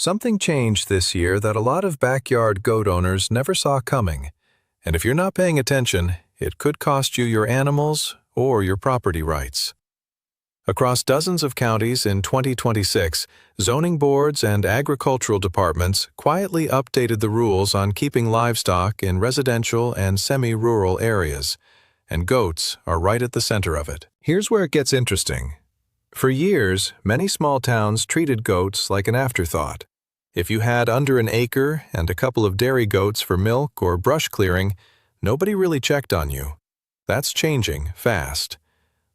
Something changed this year that a lot of backyard goat owners never saw coming. And if you're not paying attention, it could cost you your animals or your property rights. Across dozens of counties in 2026, zoning boards and agricultural departments quietly updated the rules on keeping livestock in residential and semi-rural areas, and goats are right at the center of it. Here's where it gets interesting. For years, many small towns treated goats like an afterthought. If you had under an acre and a couple of dairy goats for milk or brush clearing, nobody really checked on you. That's changing fast.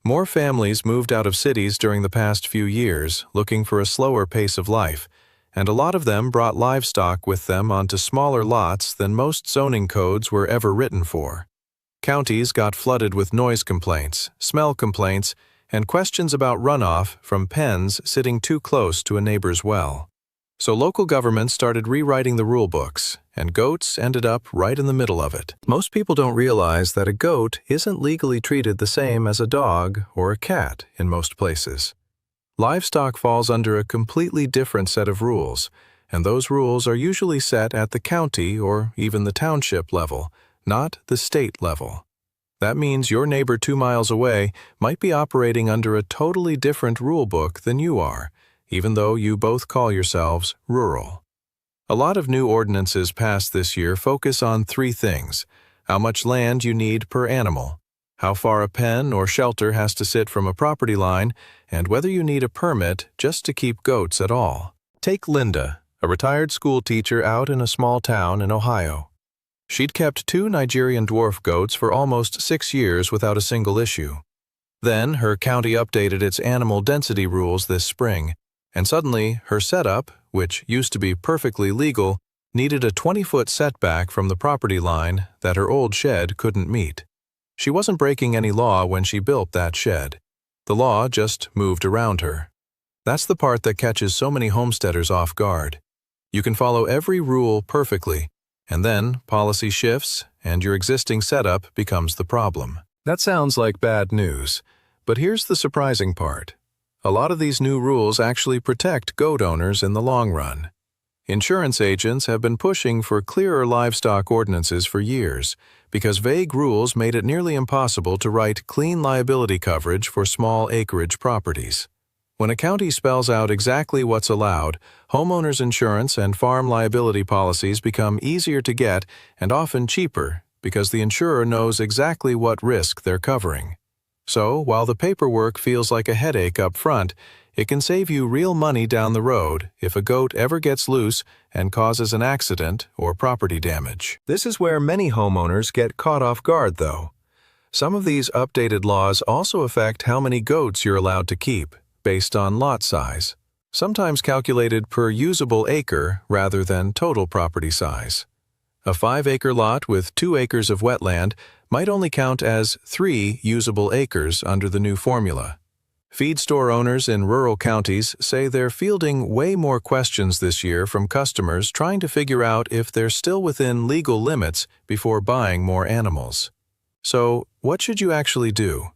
More families moved out of cities during the past few years, looking for a slower pace of life, and a lot of them brought livestock with them onto smaller lots than most zoning codes were ever written for. Counties got flooded with noise complaints, smell complaints, and questions about runoff from pens sitting too close to a neighbor's well. So local governments started rewriting the rule books, and goats ended up right in the middle of it. Most people don't realize that a goat isn't legally treated the same as a dog or a cat in most places. Livestock falls under a completely different set of rules, and those rules are usually set at the county or even the township level, not the state level. That means your neighbor 2 miles away might be operating under a totally different rule book than you are, even though you both call yourselves rural. A lot of new ordinances passed this year focus on 3 things: how much land you need per animal, how far a pen or shelter has to sit from a property line, and whether you need a permit just to keep goats at all. Take Linda, a retired school teacher out in a small town in Ohio. She'd kept 2 Nigerian dwarf goats for almost 6 years without a single issue. Then her county updated its animal density rules this spring, and suddenly her setup, which used to be perfectly legal, needed a 20-foot setback from the property line that her old shed couldn't meet. She wasn't breaking any law when she built that shed. The law just moved around her. That's the part that catches so many homesteaders off guard. You can follow every rule perfectly, and then policy shifts and your existing setup becomes the problem. That sounds like bad news, but here's the surprising part. A lot of these new rules actually protect goat owners in the long run. Insurance agents have been pushing for clearer livestock ordinances for years because vague rules made it nearly impossible to write clean liability coverage for small acreage properties. When a county spells out exactly what's allowed, homeowners insurance and farm liability policies become easier to get and often cheaper because the insurer knows exactly what risk they're covering. So, while the paperwork feels like a headache up front, it can save you real money down the road if a goat ever gets loose and causes an accident or property damage. This is where many homeowners get caught off guard, though. Some of these updated laws also affect how many goats you're allowed to keep, based on lot size, sometimes calculated per usable acre rather than total property size. A 5-acre lot with 2 acres of wetland might only count as 3 usable acres under the new formula. Feed store owners in rural counties say they're fielding way more questions this year from customers trying to figure out if they're still within legal limits before buying more animals. So, what should you actually do?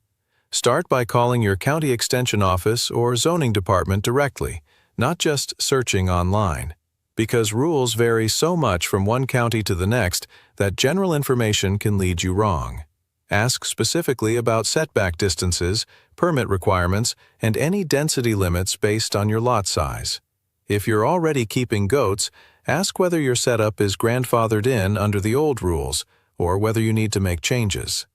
Start by calling your county extension office or zoning department directly, not just searching online, because rules vary so much from one county to the next that general information can lead you wrong. Ask specifically about setback distances, permit requirements, and any density limits based on your lot size. If you're already keeping goats, ask whether your setup is grandfathered in under the old rules or whether you need to make changes.